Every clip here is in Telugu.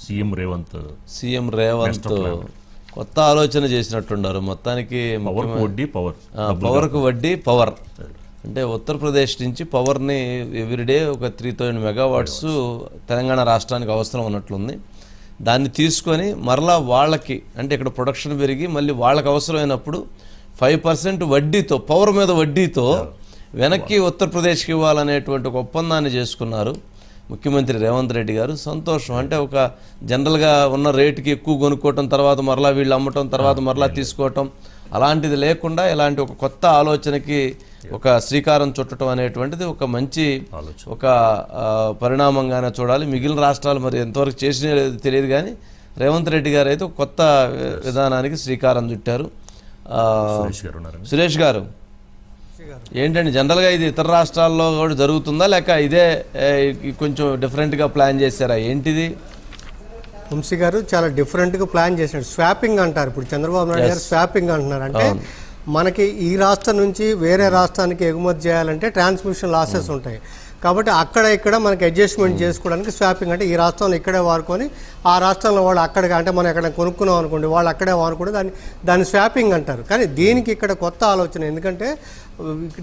సీఎం రేవంత్ కొత్త ఆలోచన చేసినట్టున్నారు. మొత్తానికి పవర్కు వడ్డీ పవర్ అంటే ఉత్తరప్రదేశ్ నుంచి పవర్ని ఎవ్రీడే ఒక 3000 మెగావాట్స్ తెలంగాణ రాష్ట్రానికి అవసరం ఉన్నట్లుంది. దాన్ని తీసుకొని మరలా వాళ్ళకి అంటే ఇక్కడ ప్రొడక్షన్ పెరిగి మళ్ళీ వాళ్ళకి అవసరమైనప్పుడు 5% వడ్డీతో పవర్ మీద వడ్డీతో వెనక్కి ఉత్తరప్రదేశ్కి ఇవ్వాలనేటువంటి ఒక ఒప్పందాన్ని చేసుకున్నారు ముఖ్యమంత్రి రేవంత్ రెడ్డి గారు. సంతోషం. అంటే ఒక జనరల్గా ఉన్న రేటుకి ఎక్కువ కొనుక్కోవటం, తర్వాత మరలా వీళ్ళు అమ్మటం, తర్వాత మరలా తీసుకోవటం అలాంటిది లేకుండా ఇలాంటి ఒక కొత్త ఆలోచనకి ఒక శ్రీకారం చుట్టడం అనేటువంటిది ఒక మంచి ఒక పరిణామంగానే చూడాలి. మిగిలిన రాష్ట్రాలు మరి ఎంతవరకు చేసిన తెలియదు కానీ రేవంత్ రెడ్డి గారు అయితే ఒక కొత్త విధానానికి శ్రీకారం చుట్టారు. సురేష్ గారు ఏంటండి జనరల్గా ఇది ఇతర రాష్ట్రాల్లో కూడా జరుగుతుందా లేక ఇదే కొంచెం డిఫరెంట్గా ప్లాన్ చేశారా ఏంటిది? వంశీ గారు చాలా డిఫరెంట్గా ప్లాన్ చేశాడు. స్వాపింగ్ అంటారు. ఇప్పుడు చంద్రబాబు నాయుడు గారు స్వాపింగ్ అంటున్నారు. అంటే మనకి ఈ రాష్ట్రం నుంచి వేరే రాష్ట్రానికి ఎగుమతి చేయాలంటే ట్రాన్స్మిషన్ లాసెస్ ఉంటాయి కాబట్టి అక్కడ ఇక్కడ మనకి అడ్జస్ట్మెంట్ చేసుకోవడానికి స్వాపింగ్ అంటే ఈ రాష్ట్రంలో ఇక్కడే వాడుకొని ఆ రాష్ట్రంలో వాళ్ళు అక్కడికి అంటే మనం ఎక్కడ కొనుక్కున్నాం అనుకోండి వాళ్ళు అక్కడే వాడుకుంటే దాన్ని స్వాపింగ్ అంటారు. కానీ దీనికి ఇక్కడ కొత్త ఆలోచన. ఎందుకంటే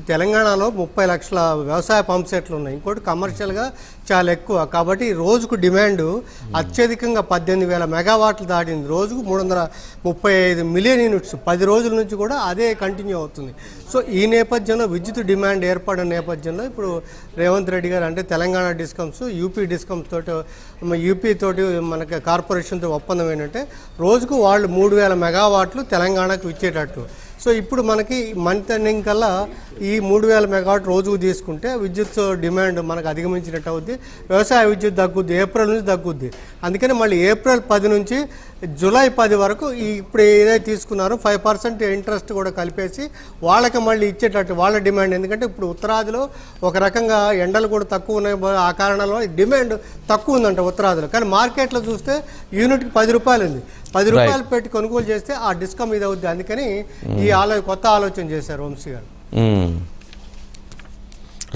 తెలంగాణలో 30 లక్షల వ్యవసాయ పంప్ సెట్లు ఉన్నాయి. ఇంకోటి కమర్షియల్గా చాలా ఎక్కువ కాబట్టి రోజుకు డిమాండ్ అత్యధికంగా 18,000 మెగావాట్లు దాటింది. రోజుకు 335 మిలియన్ యూనిట్స్ 10 రోజుల నుంచి కూడా అదే కంటిన్యూ అవుతుంది. సో ఈ నేపథ్యంలో విద్యుత్ డిమాండ్ ఏర్పడిన నేపథ్యంలో ఇప్పుడు రేవంత్ రెడ్డి గారు అంటే తెలంగాణ డిస్కమ్స్ యూపీ డిస్కమ్స్ తోటి యూపీ తోటి మనకి కార్పొరేషన్తో ఒప్పందం ఏంటంటే రోజుకు వాళ్ళు 3,000 మెగావాట్లు తెలంగాణకు ఇచ్చేటట్టు. సో ఇప్పుడు మనకి మంత్ ఎండింగ్ కల్లా ఈ 3,000 మెగావాట్ రోజుకు తీసుకుంటే విద్యుత్ డిమాండ్ మనకు అధిగమించినట్టు అవుద్ది. వ్యవసాయ విద్యుత్ తగ్గుద్ది. ఏప్రిల్ నుంచి తగ్గుద్ది. అందుకని మళ్ళీ ఏప్రిల్ 10 నుంచి జూలై 10 వరకు ఇప్పుడు ఏదైతే తీసుకున్నారో 5% ఇంట్రెస్ట్ కూడా కలిపేసి వాళ్ళకి మళ్ళీ ఇచ్చేటట్టు వాళ్ళ డిమాండ్. ఎందుకంటే ఇప్పుడు ఉత్తరాదిలో ఒక రకంగా ఎండలు కూడా తక్కువ ఉన్నాయి. ఆ కారణాల వల్ల డిమాండ్ తక్కువ ఉందంట ఉత్తరాదిలో. కానీ మార్కెట్లో చూస్తే యూనిట్కి 10 రూపాయలు ఉంది. 10 రూపాయలు పెట్టి కొనుగోలు చేస్తే ఆ డిస్కౌంట్ ఇది అవుద్ది. అందుకని ఈ కొత్త ఆలోచన చేశారు వంశీ గారు.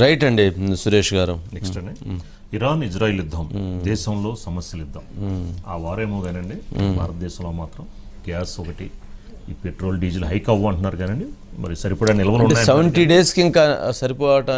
రైట్ అండి సురేష్ గారు. నెక్స్ట్ అండి ఇరాన్ ఇజ్రాయిల్ యుద్ధం దేశంలో సమస్యలు యుద్ధం ఆ వారేమో కానండి భారతదేశంలో మాత్రం గ్యాస్ ఒకటి ఈ పెట్రోల్ డీజిల్ హైక్ అవ్వ అంటున్నారు కానండి మరి సరిపడా నిల్వలు 70 డేస్కి ఇంకా సరిపోవటం